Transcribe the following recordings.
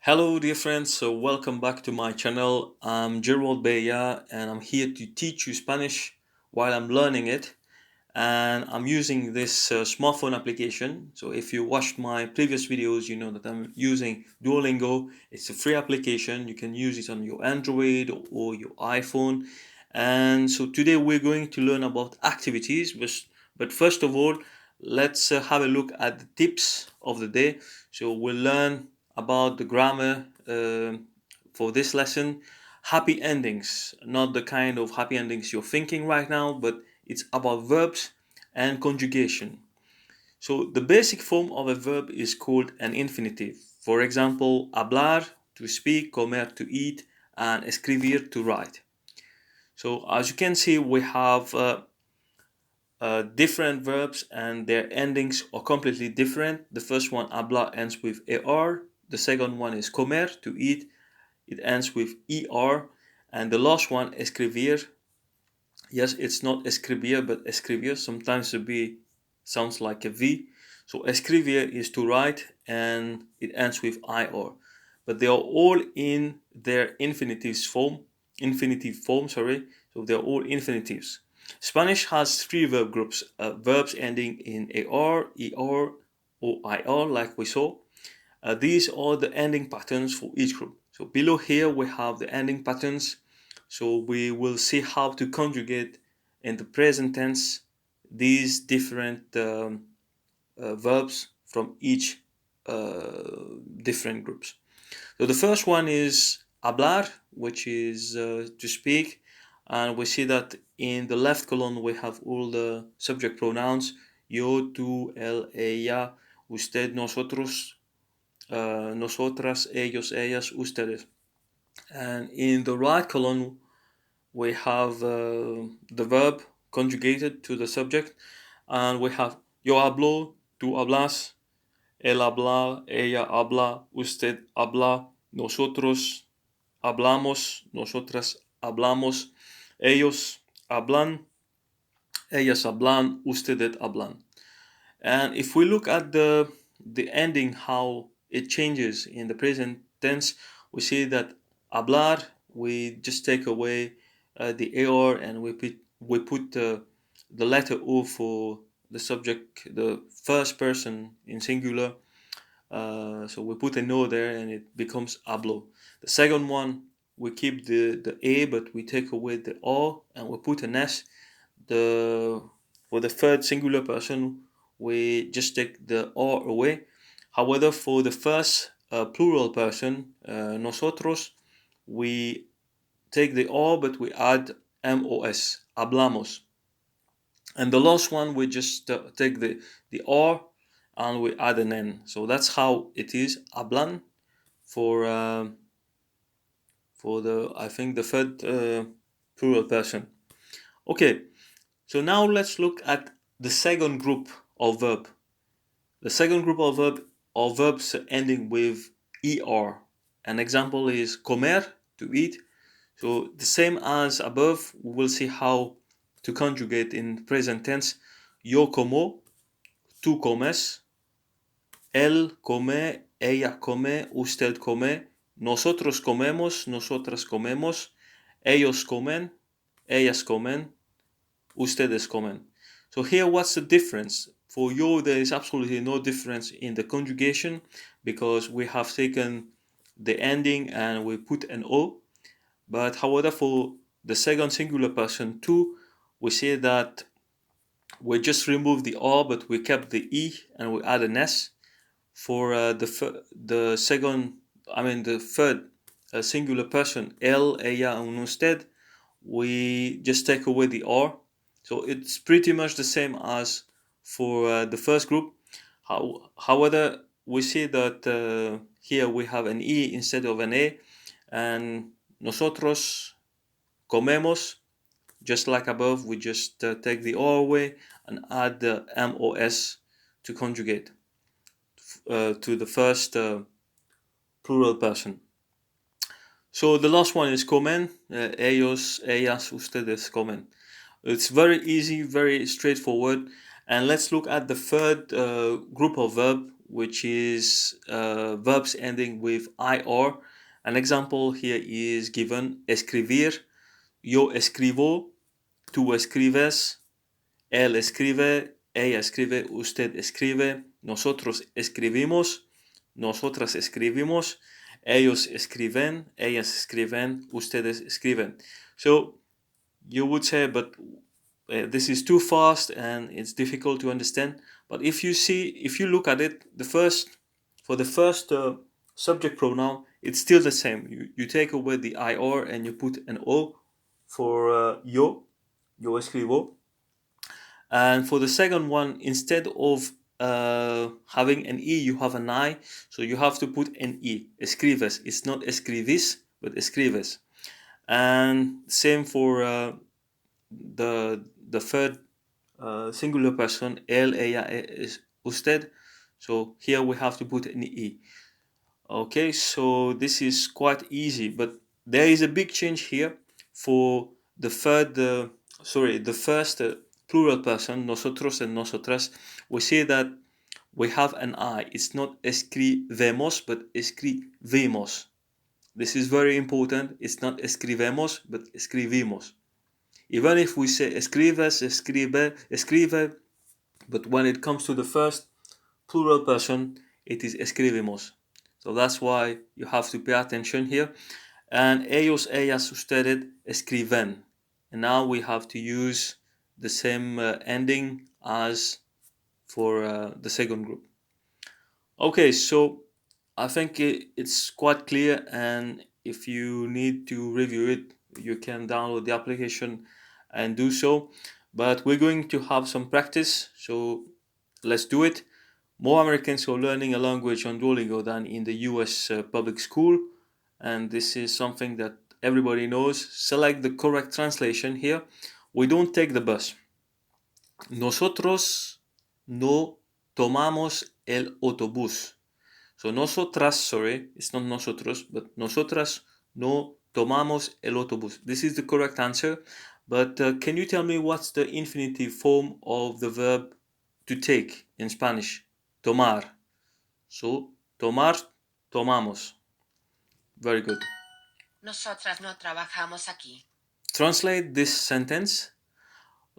Hello, dear friends. So, welcome back to my channel. I'm Gerald Beya, and I'm here to teach you Spanish while I'm learning it. And I'm using this smartphone application. So, if you watched my previous videos, you know that I'm using Duolingo. It's a free application. You can use it on your Android or your iPhone. And so, today we're going to learn about activities. But first of all, let's have a look at the tips of the day. So, we'll learn about the grammar for this lesson. Happy endings, not the kind of happy endings you're thinking right now, but it's about verbs and conjugation. So the basic form of a verb is called an infinitive. For example, hablar, to speak, comer, to eat, and escribir, to write. So as you can see, we have different verbs and their endings are completely different. The first one, hablar, ends with ar. The second one is comer, to eat. It ends with er. And the last one, escribir. Yes, it's not escribir, but escribir. Sometimes the B sounds like a V. So escribir is to write and it ends with IR. But they are all in their infinitive form, sorry. So they're all infinitives. Spanish has three verb groups, verbs ending in AR, ER, or IR, like we saw. These are the ending patterns for each group. So below here we have the ending patterns. So we will see how to conjugate in the present tense these different verbs from each different groups. So the first one is hablar, which is to speak, and we see that in the left column we have all the subject pronouns: yo, tú, él, ella, usted, nosotros, nosotras, ellos, ellas, ustedes. And in the right column, we have the verb conjugated to the subject, and we have yo hablo, tú hablas, él habla, ella habla, usted habla, nosotros hablamos, nosotras hablamos, ellos hablan, ellas hablan, ustedes hablan. And if we look at the ending, how it changes in the present tense, we see that hablar, we just take away the AR and we put the letter O for the subject, the first person in singular. So we put a no there and it becomes hablo. The second one, we keep the A, but we take away the O and we put an S. For the third singular person, we just take the or away. However, for the first plural person, nosotros, we take the or, but we add mos, hablamos. And the last one, we just take the or and we add an n. So that's how it is, hablan, for the, I think, the third plural person. Okay, so now let's look at the second group of verb. The second group of verb are verbs ending with er. An example is comer, to eat. So the same as above, we will see how to conjugate in present tense. Yo como, tú comes, él come, ella come, usted come, nosotros comemos, nosotras comemos, ellos comen, ellas comen, ustedes comen. So here, what's the difference? For yo, there is absolutely no difference in the conjugation because we have taken the ending and we put an O. But however, for the second singular person tú, we say that we just removed the R, but we kept the E and we add an S. For the second, I mean the third singular person, él, ella, and usted, we just take away the R. So it's pretty much the same as for the first group. However, we see that here we have an E instead of an A, and nosotros comemos, just like above, we just take the O away and add the MOS to conjugate to the first plural person. So the last one is comen, ellos, ellas, ustedes comen. It's very easy, very straightforward. And let's look at the third group of verb, which is verbs ending with IR. An example here is given: escribir, yo escribo, tú escribes, él escribe, ella escribe, usted escribe, nosotros escribimos, nosotras escribimos, ellos escriben, ellas escriben, ustedes escriben. So you would say, but this is too fast and it's difficult to understand. But if you look at it, for the first subject pronoun, it's still the same. You take away the IR and you put an O for yo escribo. And for the second one, instead of having an E, you have an I. So you have to put an E. Escribes. It's not escribis, but escribes. And same for the third singular person, él, ella, usted. So here we have to put an E. Okay, so this is quite easy, but there is a big change here for the the first plural person, nosotros and nosotras. We see that we have an I. It's not escribemos, but escribimos. This is very important. It's not escribemos, but escribimos. Even if we say escribes, escribe, but when it comes to the first plural person, it is escribimos. So that's why you have to pay attention here. And ellos, ellas, ustedes escriben. And now we have to use the same ending as for the second group. Okay, so I think it's quite clear, and if you need to review it, you can download the application and do so. But we're going to have some practice, so let's do it. More Americans are learning a language on Duolingo than in the US public school, and this is something that everybody knows. Select the correct translation here. We don't take the bus. Nosotros no tomamos el autobús. So nosotras, sorry, it's not nosotros, but nosotras no tomamos el autobús. This is the correct answer, but can you tell me what's the infinitive form of the verb to take in Spanish? Tomar. So, tomar, tomamos. Very good. Nosotras no trabajamos aquí. Translate this sentence.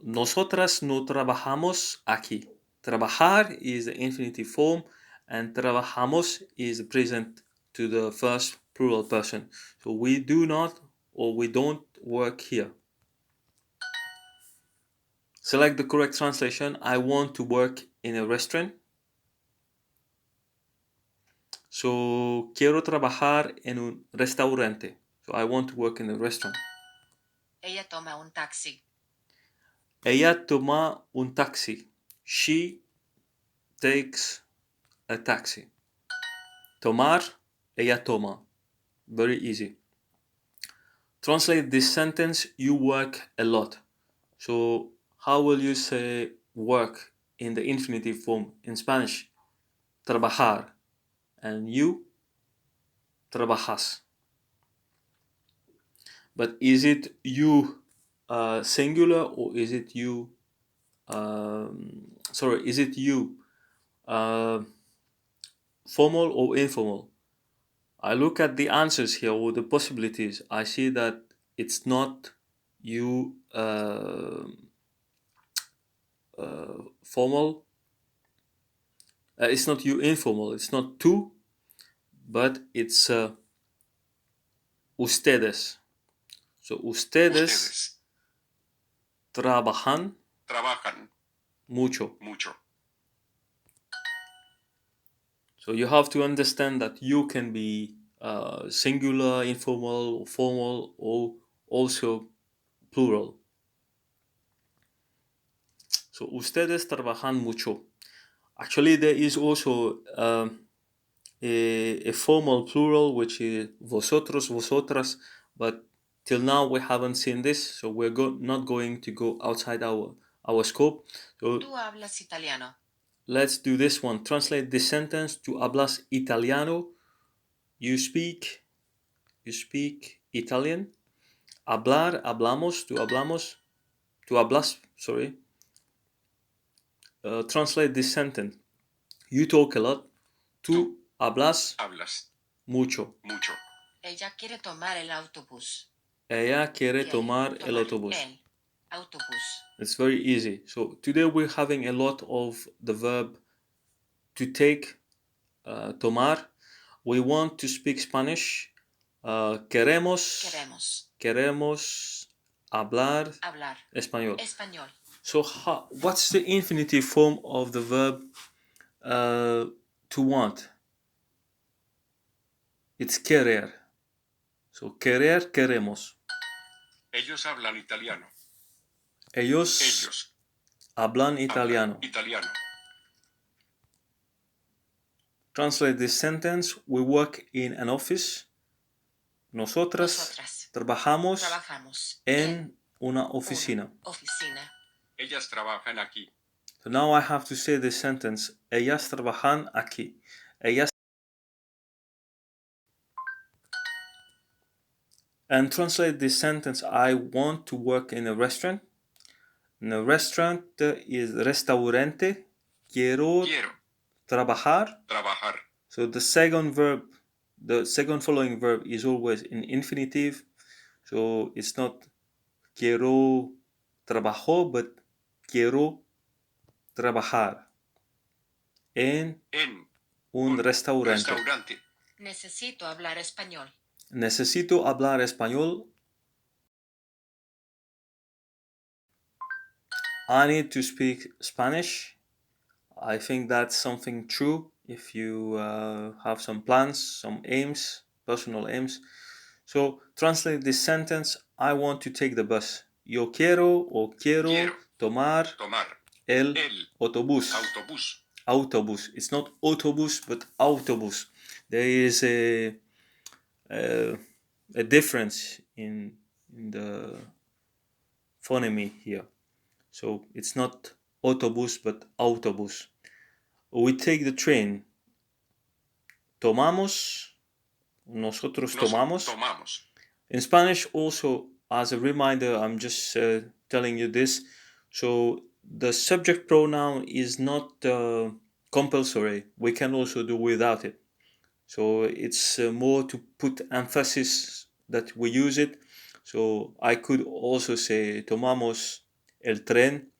Nosotras no trabajamos aquí. Trabajar is the infinitive form, and trabajamos is the present to the first plural person. So we do not or we don't work here. Select the correct translation. I want to work in a restaurant. So quiero trabajar en un restaurante. So I want to work in a restaurant. Ella toma un taxi. Ella toma un taxi. She takes a taxi. Tomar, ella toma. Very easy. Translate this sentence: you work a lot. So how will you say work in the infinitive form in Spanish? Trabajar. And you? Trabajas. But is it you singular, or is it you is it you formal or informal? I look at the answers here, or the possibilities. I see that it's not you formal. It's not you informal. It's not tú, but it's ustedes. So ustedes trabajan mucho. So you have to understand that you can be singular, informal, or formal, or also plural. So ustedes trabajan mucho. Actually, there is also a formal plural, which is vosotros, vosotras, but till now we haven't seen this, so we're not going to go outside our scope. So Tú hablas italiano. let's do this one. Translate this sentence: tú hablas italiano. You speak Italian. Hablar, hablamos, tú hablamos, tú hablas, sorry. Translate this sentence: you talk a lot. Tú hablas hablas mucho. mucho. Ella quiere tomar el autobús. Ella quiere Quiere tomar el autobús. el autobús. It's very easy. So today we're having a lot of the verb to take, tomar. We want to speak Spanish. Queremos hablar español. So what's the infinitive form of the verb to want? It's querer. So querer, queremos. Ellos hablan italiano. Ellos hablan italiano. Translate this sentence. We work in an office. Nosotras trabajamos en una oficina. Ellas trabajan aquí. So now I have to say this sentence. Ellas trabajan aquí. Ellas. And translate this sentence. I want to work in a restaurant. In a restaurant is restaurante. Quiero trabajar. So the second following verb is always in infinitive. So it's not quiero trabajo, but quiero trabajar en un restaurante. Necesito hablar español. Necesito hablar español. I need to speak Spanish. I think that's something true if you have some plans, some aims, personal aims. So translate this sentence. I want to take the bus. Yo quiero tomar el autobús. Autobús. It's not autobús, but autobús. There is a difference in the phoneme here. So it's not autobús, but autobús. We take the train. Nosotros tomamos. In Spanish also, as a reminder, I'm just telling you this. So the subject pronoun is not compulsory. We can also do without it. So it's more to put emphasis that we use it. So I could also say tomamos el tren.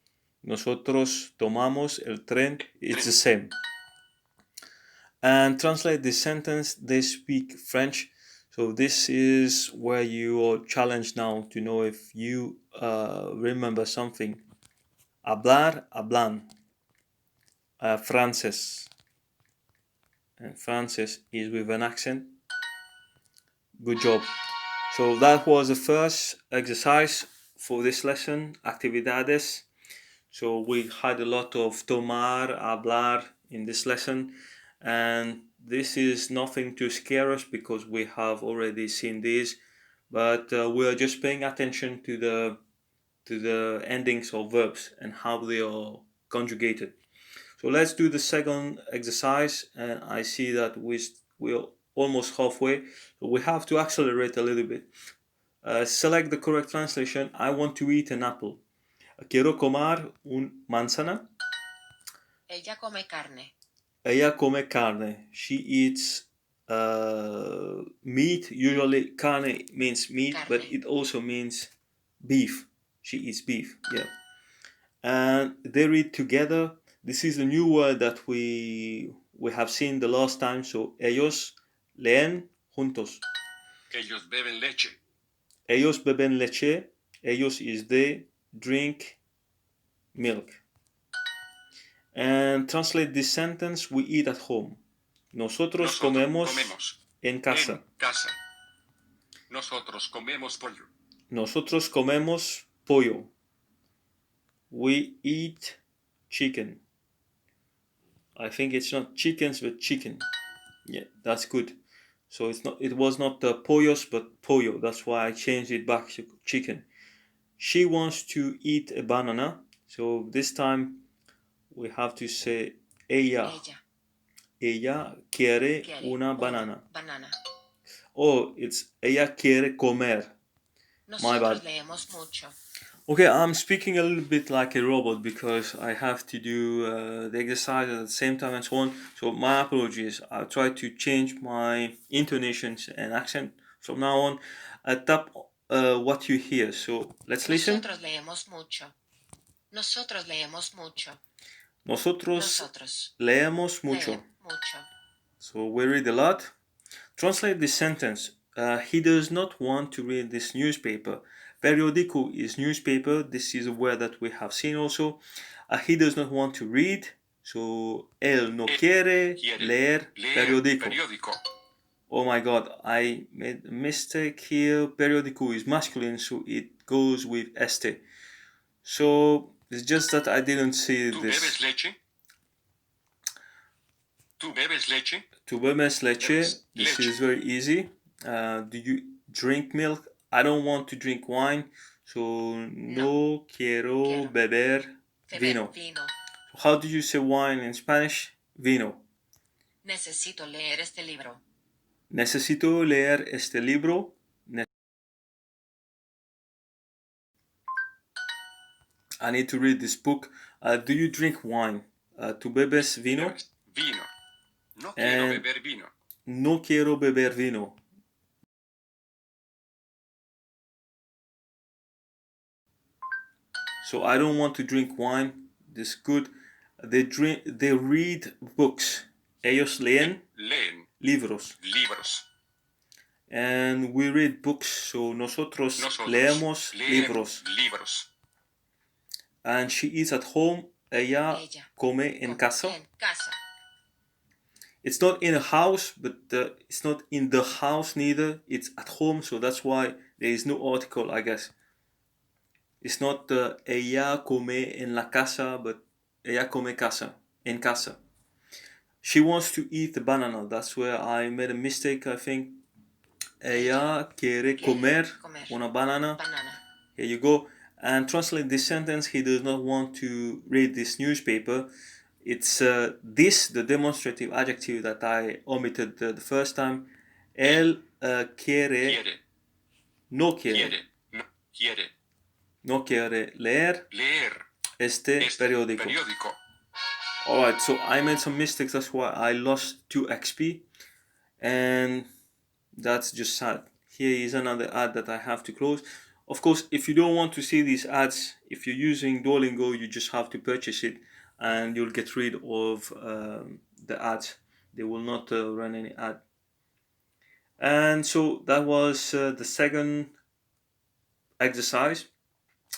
Nosotros tomamos el tren. It's the same. And translate this sentence. They speak French. So this is where you are challenged now to know if you remember something. Hablar, hablan. Francés. And Francés is with an accent. Good job. So that was the first exercise for this lesson, actividades. So we had a lot of tomar, hablar in this lesson, and this is nothing to scare us because we have already seen this, but we are just paying attention to the endings of verbs and how they are conjugated. So let's do the second exercise, and I see that we're almost halfway, so we have to accelerate a little bit. Select the correct translation. I want to eat an apple. Quiero comer un manzana. Ella come carne. Ella come carne. She eats meat. Usually carne means meat, but it also means beef. She eats beef, yeah. And they read together. This is a new word that we have seen the last time. So ellos leen juntos. Ellos beben leche. Ellos beben leche. Ellos is they drink milk. And translate this sentence. We eat at home. Nosotros comemos en casa. Nosotros comemos pollo. Nosotros comemos pollo. We eat chicken. I think it's not chickens, but chicken. Yeah, that's good. So it was not pollos, but pollo. That's why I changed it back to chicken. She wants to eat a banana. So this time we have to say ella. Ella quiere una banana. Oh, it's ella quiere comer. Nosotros leemos mucho. Okay, I'm speaking a little bit like a robot because I have to do the exercise at the same time and so on. So my apologies. I'll try to change my intonations and accent from now on. Tap what you hear. So let's listen. Nosotros leemos mucho. Nosotros leemos mucho. Nosotros Nosotros leemos mucho. mucho. So we read a lot. Translate this sentence. He does not want to read this newspaper. Periódico is newspaper. This is a word that we have seen also. He does not want to read. So, él no quiere leer periódico. Oh my god, I made a mistake here. Periódico is masculine, so it goes with este. So, it's just that I didn't see ¿Tú this. bebes leche? ¿Tú bebes leche? Tu bebes leche. Bebes This leche. is very easy. Do you drink milk? I don't want to drink wine. So, no quiero beber vino. Vino. So how do you say wine in Spanish? Vino. Necesito leer este libro. Necesito leer este libro. I need to read this book. Do you drink wine? Tu bebes vino? Bebes vino. No quiero And beber vino. no quiero beber vino. So I don't want to drink wine. This is good. They read books. Ellos leen Leen libros. libros. And we read books. So nosotros leemos libros. libros. And she eats at home. Ella come en casa. En casa. It's not in a house, but it's not in the house neither. It's at home, so that's why there is no article, I guess. It's not ella come en la casa, but ella come casa, en casa. She wants to eat the banana. That's where I made a mistake, I think. Ella quiere comer una banana. Here you go. And translate this sentence. He does not want to read this newspaper. It's this, the demonstrative adjective that I omitted the first time. Él quiere, no quiere, no quiere leer este periódico. Alright, so I made some mistakes, that's why I lost 2 XP. And that's just sad. Here is another ad that I have to close. Of course, if you don't want to see these ads, if you're using Duolingo, you just have to purchase it and you'll get rid of the ads. They will not run any ad. And so that was the second exercise.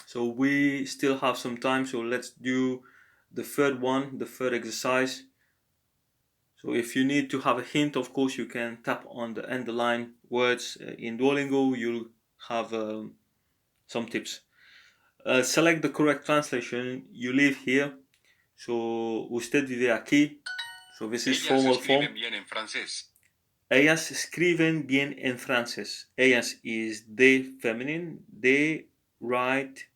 So we still have some time, so let's do the third one, the third exercise. So if you need to have a hint, of course, you can tap on the underline words in Duolingo. You'll have some tips. Select the correct translation. You live here. So usted vive aquí. So this is formal form. Bien en francés. Ellas escriben bien en francés. Ellas is they feminine. They write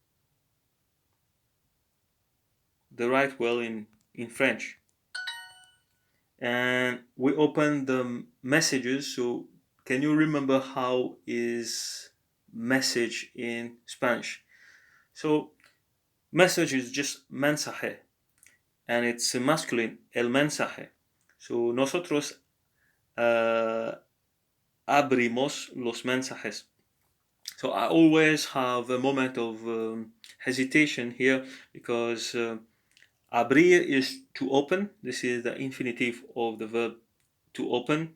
well in French. And we open the messages. So can you remember how is message in Spanish? So message is just mensaje, and it's masculine, el mensaje. So nosotros abrimos los mensajes. So I always have a moment of hesitation here because abrir is to open. This is the infinitive of the verb to open.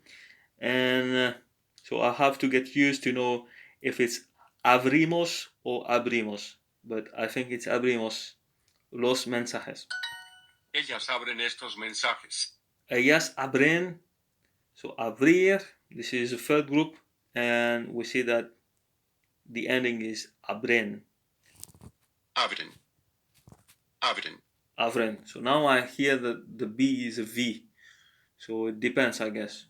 And so I have to get used to know if it's abrimos or abrimos. But I think it's abrimos los mensajes. Ellas abren estos mensajes. Ellas abren. So abrir, this is the third group. And we see that the ending is abren. Abren. Abren. Abren. So now I hear that the B is a V. So it depends, I guess.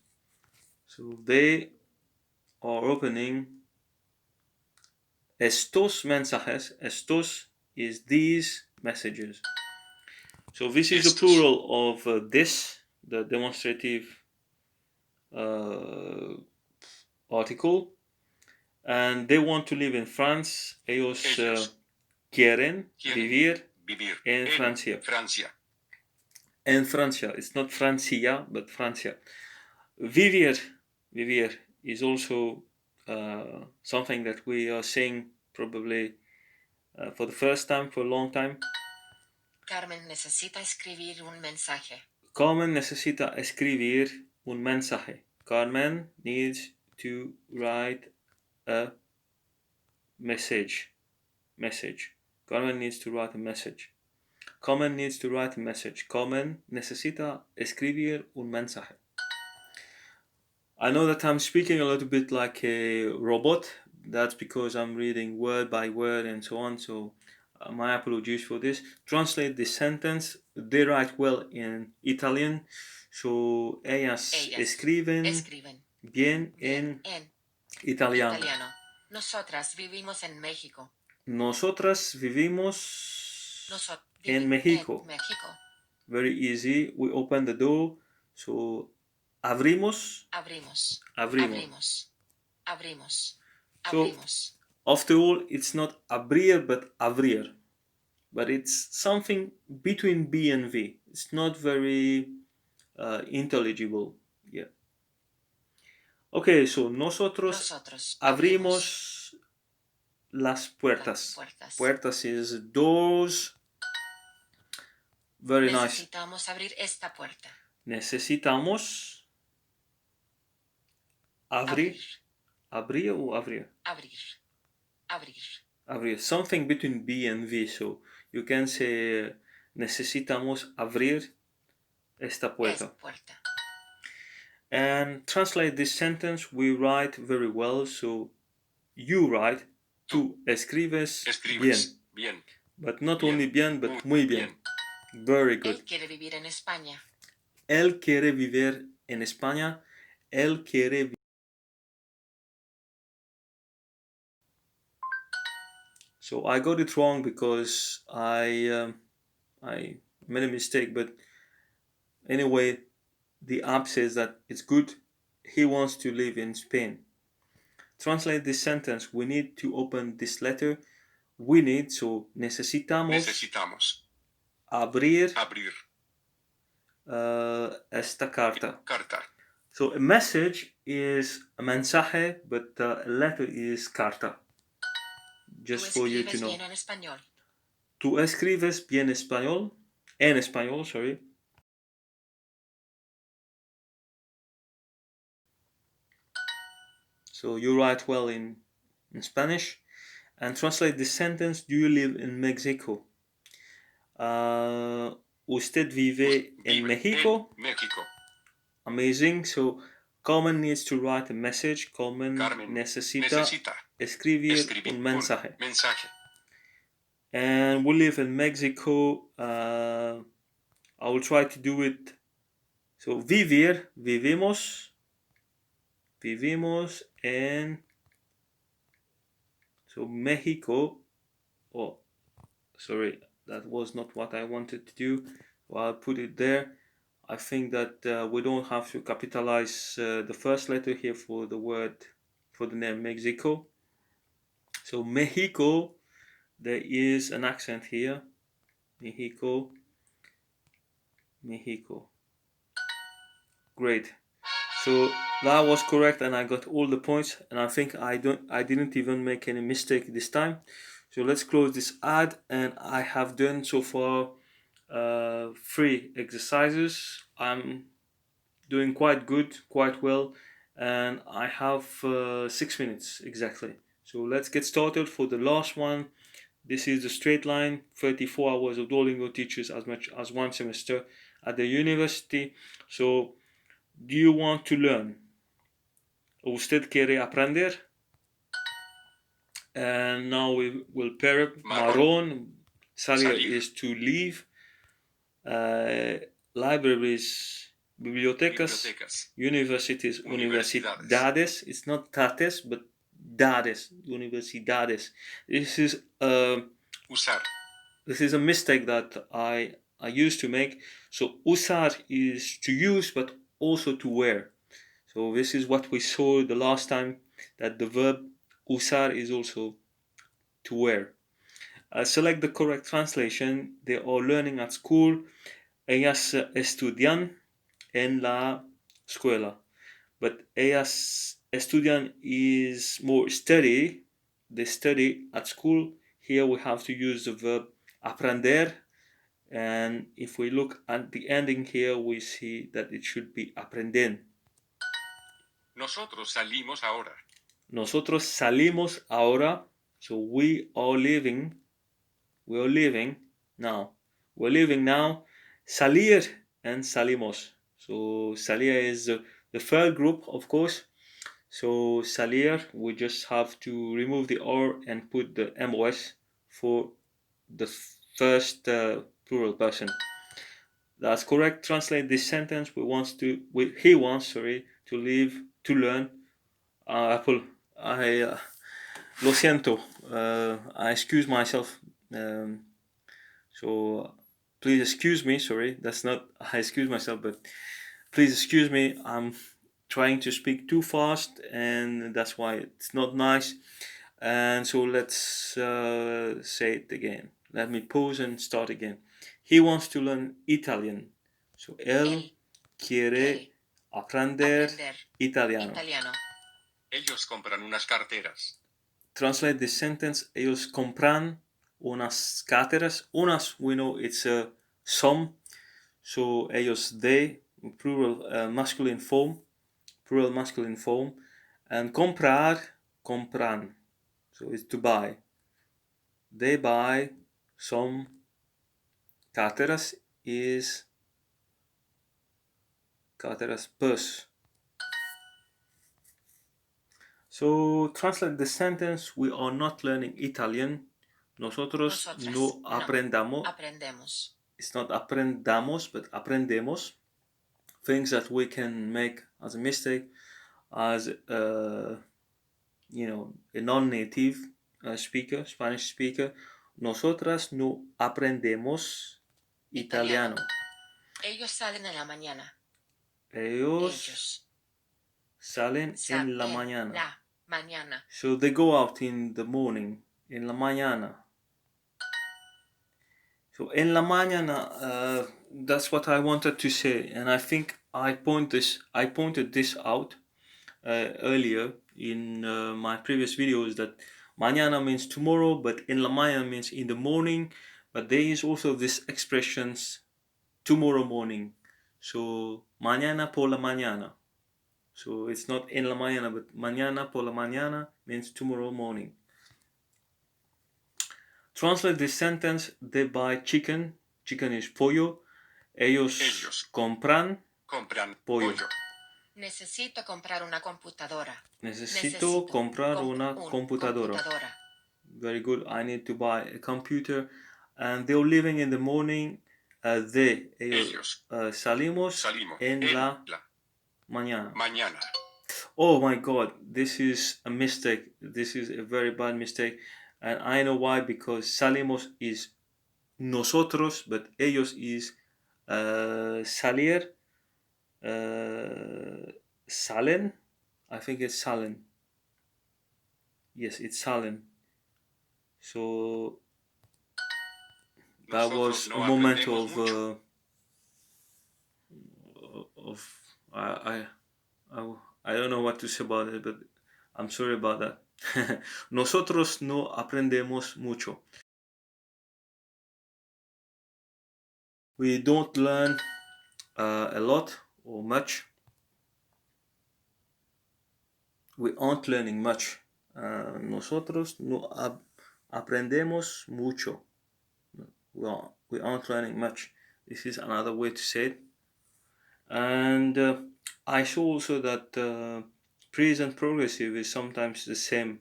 So they are opening estos mensajes. Estos is these messages. So this is the plural of this, the demonstrative article. And they want to live in France. Ellos quieren Quieren vivir vivir en Francia. Francia. En Francia. It's not Francia, but Francia. Vivir is also something that we are saying probably for the first time, for a long time. Carmen necesita escribir un mensaje. Carmen necesita escribir un mensaje. Carmen needs to write a message. Carmen needs to write a message. Carmen needs to write a message. Carmen necesita escribir un mensaje. I know that I'm speaking a little bit like a robot. That's because I'm reading word by word and so on. So my apologies for this. Translate this sentence. They write well in Italian. So ellas escriben bien en italiano. Nosotras vivimos en México. Nosotras vivimos en México. Very easy. We open the door. So abrimos. So after all, it's not abrir but abrir. But it's something between B and V. It's not very intelligible. Yeah. Okay, so nosotros abrimos las puertas. Puertas is doors. Very nice. Necesitamos abrir esta puerta. Necesitamos abrir. Abrir o abrir? Abrir. Something between B and V. So you can say necesitamos abrir esta puerta. And translate this sentence, we write very well. So you write, tú escribes bien. But not only bien, but muy bien. Very good. Él quiere vivir en España. Él quiere vivir en España. Él quiere. So I got it wrong because I made a mistake. But anyway, the app says that it's good. He wants to live in Spain. Translate this sentence. We need to open this letter. We need, so necesitamos abrir esta carta. So a message is a mensaje, but a letter is carta. Just for you to know. Bien en español. Tú escribes bien español. En español, sorry. So you write well in Spanish. And translate this sentence. Do you live in Mexico? Usted vive en México? Amazing. So Carmen needs to write a message. Carmen necesita escribir un mensaje. And we live in Mexico. I will try to do it. So vivimos en so Mexico. Oh, sorry, that was not what I wanted to do. Well, I'll put it there. I think that we don't have to capitalize the first letter here for the word, for the name Mexico. So Mexico, there is an accent here. Mexico. Great. So that was correct, and I got all the points. And I think I didn't even make any mistake this time. So let's close this ad, and I have done so far 3 exercises. I'm doing quite good, quite well, and I have 6 minutes exactly. So let's get started for the last one. This is the straight line, 34 hours of Duolingo teaches as much as 1 semester at the university. So do you want to learn? ¿Usted quiere aprender? And now we will pair up. Marrón. Salir is to leave. Libraries, bibliotecas. Universities, universidades. It's not tates, but dades. Universidades. This is a mistake that I used to make. So usar is to use, but also to wear. So this is what we saw the last time, that the verb usar is also to wear. Select the correct translation. They are learning at school. Ellas estudian en la escuela. But ellas estudian is more study. They study at school. Here we have to use the verb aprender. And if we look at the ending here, we see that it should be aprenden. Nosotros salimos ahora. Nosotros salimos ahora. So we are leaving now. We're leaving now. Salir and salimos. So salir is the third group, of course. So salir, we just have to remove the R and put the MOS for the first plural person. That's correct. Translate this sentence. He wants, to leave to learn. Apple. Lo siento. I excuse myself. So please excuse me. Sorry, that's not. I excuse myself, but please excuse me. I'm trying to speak too fast, and that's why it's not nice. And so let's say it again. Let me pause and start again. He wants to learn Italian. So él quiere aprender italiano. Ellos compran unas carteras. Translate this sentence. Ellos compran unas carteras. Unas, we know it's a some. So ellos, they, plural masculine form. And comprar, compran. So it's to buy. They buy some carteras is carteras purse. So translate the sentence. We are not learning Italian. Nosotros no aprendemos. It's not aprendamos, but aprendemos. Things that we can make as a mistake as a non-native speaker, Spanish speaker. Nosotras no aprendemos italiano. Ellos salen en la mañana. Ellos salen en la mañana. La mañana. So they go out in the morning. En la mañana. So en la mañana, that's what I wanted to say, and I think I pointed this out earlier in my previous videos, that mañana means tomorrow, but en la mañana means in the morning. But there is also this expressions tomorrow morning. So mañana por la mañana. So it's not en la mañana, but mañana por la mañana means tomorrow morning. Translate this sentence. They buy chicken. Chicken is pollo. Ellos compran pollo. Necesito comprar una computadora. Necesito comprar una computadora. Very good. I need to buy a computer. And they're leaving in the morning. Ellos salimos en la mañana. Oh my God, this is a mistake. This is a very bad mistake. And I know why, because salimos is nosotros, but ellos is salir, salen. I think it's salen. Yes, it's salen. So that was a moment of I don't know what to say about it, but I'm sorry about that. Nosotros no aprendemos mucho. We don't learn a lot or much. We aren't learning much. Nosotros no aprendemos mucho. We aren't learning much. This is another way to say it. And I saw also that present progressive is sometimes the same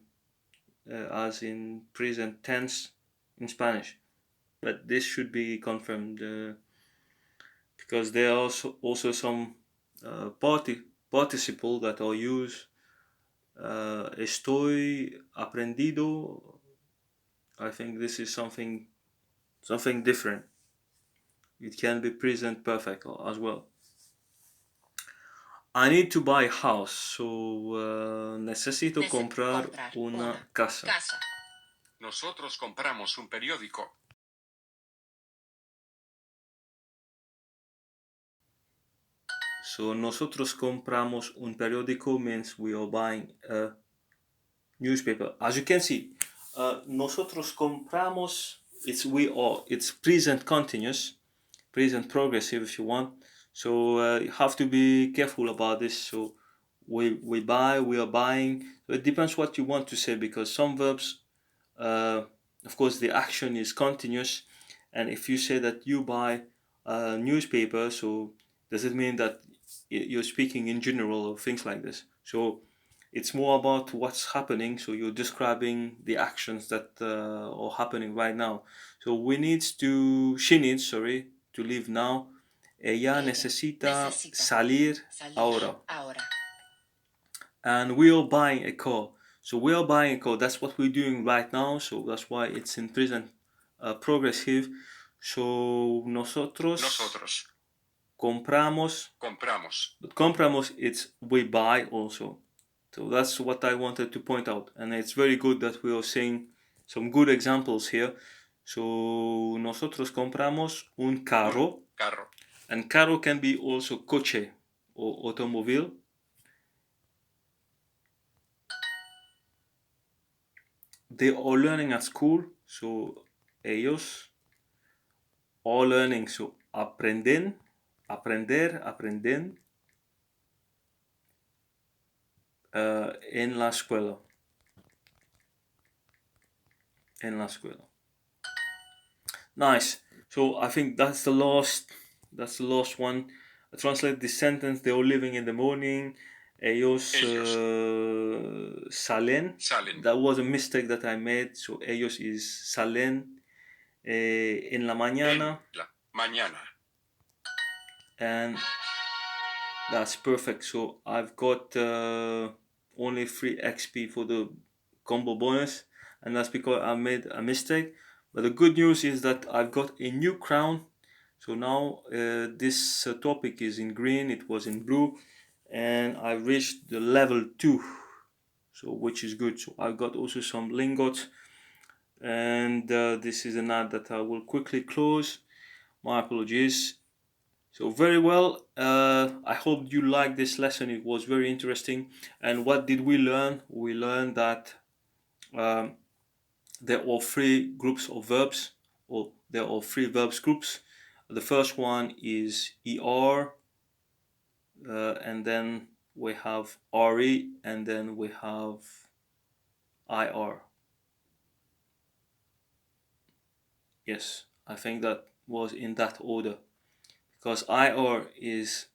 as in present tense in Spanish, but this should be confirmed because there are also some participle that are used. Estoy aprendido. I think this is something different. It can be present perfect as well. I need to buy a house, so necesito comprar una casa. Nosotros compramos un periódico. So nosotros compramos un periódico means we are buying a newspaper. As you can see, nosotros compramos, it's present continuous, present progressive if you want. So you have to be careful about this. So we buy, we are buying. So it depends what you want to say, because some verbs, of course, the action is continuous, and if you say that you buy a newspaper, so does it mean that you're speaking in general or things like this? So it's more about what's happening. So you're describing the actions that are happening right now. So she needs, sorry, to leave now. Ella Ella necesita necesita salir salir ahora. ahora. And we are buying a car. So we are buying a car. That's what we're doing right now. So that's why it's in present progressive. So Nosotros compramos. compramos. But compramos, it's we buy also. So that's what I wanted to point out. And it's very good that we are seeing some good examples here. So nosotros compramos un carro. Carro. And carro can be also coche or automobile. They are learning at school. So ellos are learning. So aprenden, aprenden en la escuela. En la escuela. Nice. So I think that's the last one. I translate this sentence. They are living in the morning. Ellos salen. Salen. That was a mistake that I made. So ellos is salen en la mañana. En la mañana. And that's perfect. So I've got only 3 XP for the combo bonus, and that's because I made a mistake. But the good news is that I've got a new crown. So now this topic is in green, it was in blue, and I reached the level 2, so which is good. So I've got also some lingots, and this is an ad that I will quickly close. My apologies. So very well, I hope you liked this lesson. It was very interesting. And what did we learn? We learned that there are 3 groups of verbs, or there are 3 verbs groups. The first one is er, and then we have re, and then we have ir. Yes, I think that was in that order, because ir is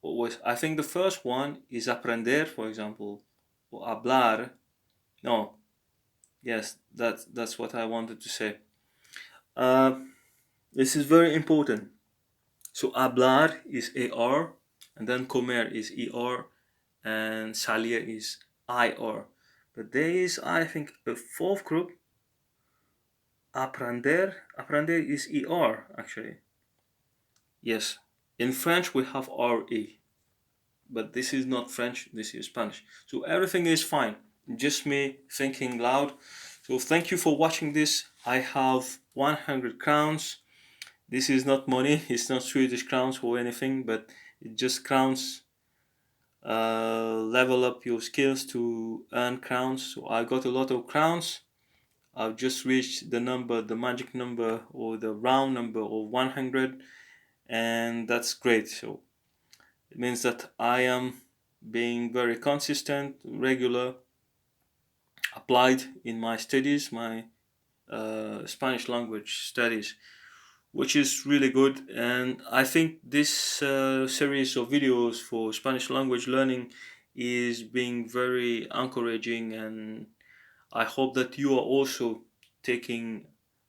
always, I think the first one is aprender, for example, or hablar. No, yes, that's what I wanted to say. This is very important. So hablar is ar, and then comer is er, and salir is ir. But there is, I think, a 4th group. Aprender is er actually. Yes, in French we have re, but this is not French, this is Spanish. So everything is fine, just me thinking loud. So thank you for watching this. I have 100 crowns. This is not money, it's not Swedish crowns or anything, but it just crowns. Level up your skills to earn crowns. So I got a lot of crowns. I've just reached the magic number, or the round number of 100, and that's great. So it means that I am being very consistent, regular, applied in my studies, my Spanish language studies, which is really good. And I think this series of videos for Spanish language learning is being very encouraging, and I hope that you are also taking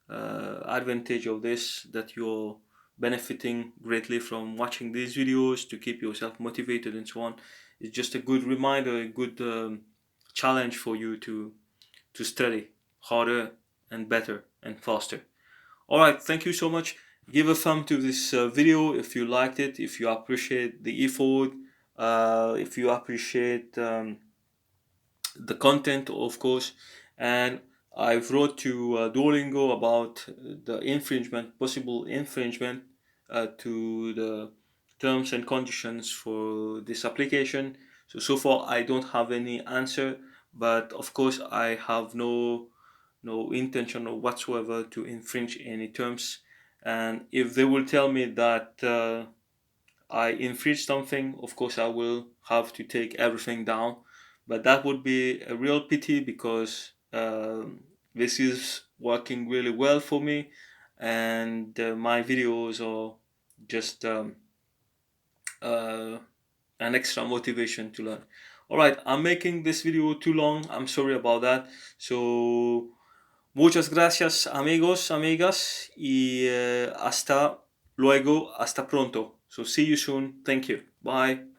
advantage of this, that you're benefiting greatly from watching these videos to keep yourself motivated and so on. It's just a good reminder, a good challenge for you to study harder and better and faster. Alright, thank you so much. Give a thumb to this video if you liked it, if you appreciate the effort, if you appreciate the content, of course, and I wrote to Duolingo about the infringement, possible infringement to the terms and conditions for this application. So far I don't have any answer, but of course I have no intention whatsoever to infringe any terms. And if they will tell me that I infringe something, of course I will have to take everything down. But that would be a real pity because this is working really well for me, and my videos are just uh, an extra motivation to learn. All right, I'm making this video too long. I'm sorry about that. So muchas gracias, amigos, amigas, y hasta luego, hasta pronto. So see you soon. Thank you. Bye.